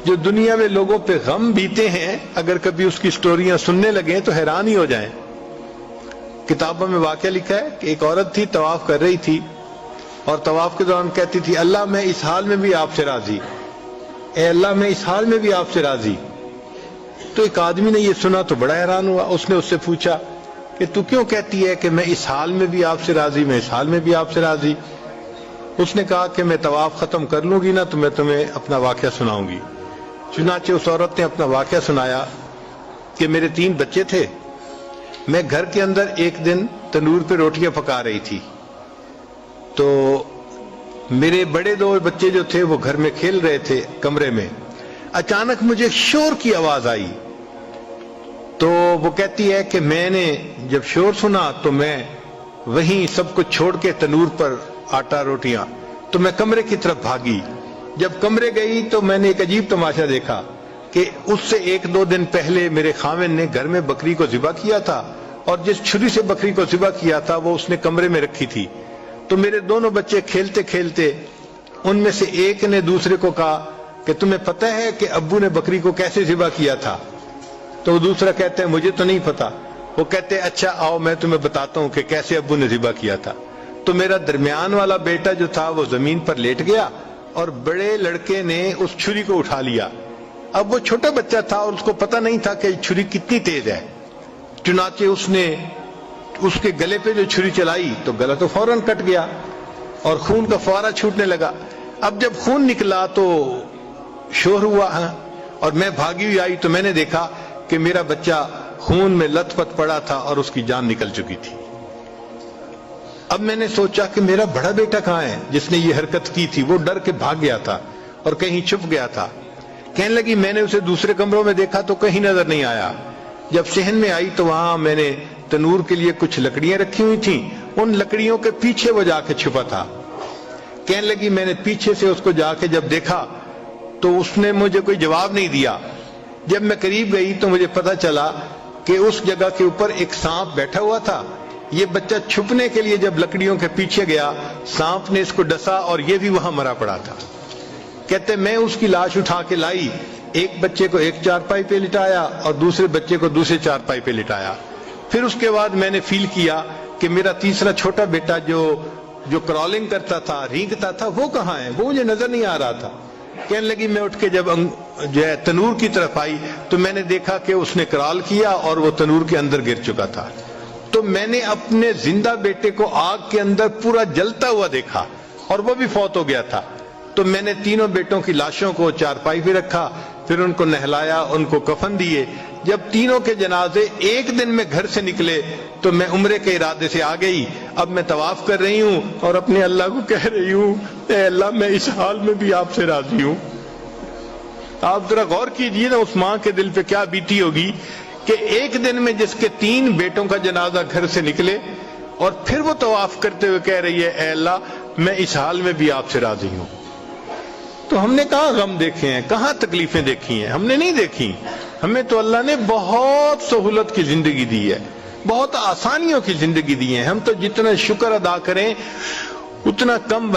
جو دنیا میں لوگوں پہ غم بیتے ہیں اگر کبھی اس کی سٹوریاں سننے لگیں تو حیران ہی ہو جائیں۔ کتابوں میں واقعہ لکھا ہے کہ ایک عورت تھی، طواف کر رہی تھی اور طواف کے دوران کہتی تھی اللہ میں اس حال میں بھی آپ سے راضی، اے اللہ میں اس حال میں بھی آپ سے راضی۔ تو ایک آدمی نے یہ سنا تو بڑا حیران ہوا، اس نے اس سے پوچھا کہ تو کیوں کہتی ہے کہ میں اس حال میں بھی آپ سے راضی، میں اس حال میں بھی آپ سے راضی؟ اس نے کہا کہ میں طواف ختم کر لوں گی نا تو میں تمہیں اپنا واقعہ سناؤں گی۔ چنانچہ اس عورت نے اپنا واقعہ سنایا کہ میرے 3 بچے تھے، میں گھر کے اندر ایک دن تنور پہ روٹیاں پکا رہی تھی تو میرے بڑے 2 بچے جو تھے وہ گھر میں کھیل رہے تھے کمرے میں، اچانک مجھے شور کی آواز آئی تو وہ کہتی ہے کہ میں نے جب شور سنا تو میں وہیں سب کچھ چھوڑ کے تنور پر آٹا روٹیاں تو میں کمرے کی طرف بھاگی۔ جب کمرے گئی تو میں نے ایک عجیب تماشا دیکھا کہ اس سے 1-2 دن پہلے میرے خاوند نے گھر میں بکری کو ذبح کیا تھا اور جس چھری سے بکری کو ذبح کیا تھا وہ اس نے کمرے میں رکھی تھی۔ تو میرے دونوں بچے کھیلتے کھیلتے ان میں سے ایک نے دوسرے کو کہا کہ تمہیں پتہ ہے کہ ابو نے بکری کو کیسے ذبح کیا تھا؟ تو وہ دوسرا کہتا ہے مجھے تو نہیں پتا۔ وہ کہتے اچھا آؤ میں تمہیں بتاتا ہوں کہ کیسے ابو نے ذبح کیا تھا۔ تو میرا درمیان والا بیٹا جو تھا وہ زمین پر لیٹ گیا اور بڑے لڑکے نے اس چھری کو اٹھا لیا۔ اب وہ چھوٹا بچہ تھا اور اس کو پتہ نہیں تھا کہ چھری کتنی تیز ہے، چنانچہ اس نے اس کے گلے پہ جو چھری چلائی تو گلا تو فوراً کٹ گیا اور خون کا فوارہ چھوٹنے لگا۔ اب جب خون نکلا تو شور ہوا اور میں بھاگی ہوئی آئی تو میں نے دیکھا کہ میرا بچہ خون میں لت پت پڑا تھا اور اس کی جان نکل چکی تھی۔ اب میں نے سوچا کہ میرا بڑا بیٹا کہاں ہے جس نے یہ حرکت کی تھی؟ وہ ڈر کے بھاگ گیا تھا اور کہیں چھپ گیا تھا۔ کہنے لگی میں نے اسے دوسرے کمروں میں دیکھا تو کہیں نظر نہیں آیا۔ جب صحن میں آئی تو وہاں میں نے تنور کے لیے کچھ لکڑیاں رکھی ہوئی تھیں، ان لکڑیوں کے پیچھے وہ جا کے چھپا تھا۔ کہنے لگی میں نے پیچھے سے اس کو جا کے جب دیکھا تو اس نے مجھے کوئی جواب نہیں دیا۔ جب میں قریب گئی تو مجھے پتا چلا کہ اس جگہ کے اوپر ایک سانپ بیٹھا ہوا تھا۔ یہ بچہ چھپنے کے لیے جب لکڑیوں کے پیچھے گیا سانپ نے اس کو ڈسا اور یہ بھی وہاں مرا پڑا تھا۔ کہتے میں اس کی لاش اٹھا کے لائی، ایک بچے کو ایک چارپائی پہ لٹایا اور دوسرے بچے کو دوسرے چارپائی پہ لٹایا۔ پھر اس کے بعد میں نے فیل کیا کہ میرا تیسرا چھوٹا بیٹا جو کرالنگ کرتا تھا، رینگتا تھا، وہ کہاں ہے؟ وہ مجھے نظر نہیں آ رہا تھا۔ کہنے لگی میں اٹھ کے جب جو ہے تنور کی طرف آئی تو میں نے دیکھا کہ اس نے کرال کیا اور وہ تنور کے اندر گر چکا تھا۔ تو میں نے اپنے زندہ بیٹے کو آگ کے اندر پورا جلتا ہوا دیکھا اور وہ بھی فوت ہو گیا تھا۔ تو میں نے تینوں بیٹوں کی لاشوں کو چارپائی پہ رکھا، پھر ان کو نہلایا، ان کو کفن دیے۔ جب تینوں کے جنازے ایک دن میں گھر سے نکلے تو میں عمرے کے ارادے سے آ گئی۔ اب میں طواف کر رہی ہوں اور اپنے اللہ کو کہہ رہی ہوں اے اللہ میں اس حال میں بھی آپ سے راضی ہوں۔ آپ ذرا غور کیجئے نا اس ماں کے دل پہ کیا بیتی ہوگی کہ ایک دن میں جس کے 3 بیٹوں کا جنازہ گھر سے نکلے اور پھر وہ طواف کرتے ہوئے کہہ رہی ہے اے اللہ میں اس حال میں بھی آپ سے راضی ہوں۔ تو ہم نے کہاں غم دیکھے ہیں، کہاں تکلیفیں دیکھی ہیں؟ ہم نے نہیں دیکھی۔ ہمیں تو اللہ نے بہت سہولت کی زندگی دی ہے، بہت آسانیوں کی زندگی دی ہے۔ ہم تو جتنا شکر ادا کریں اتنا کم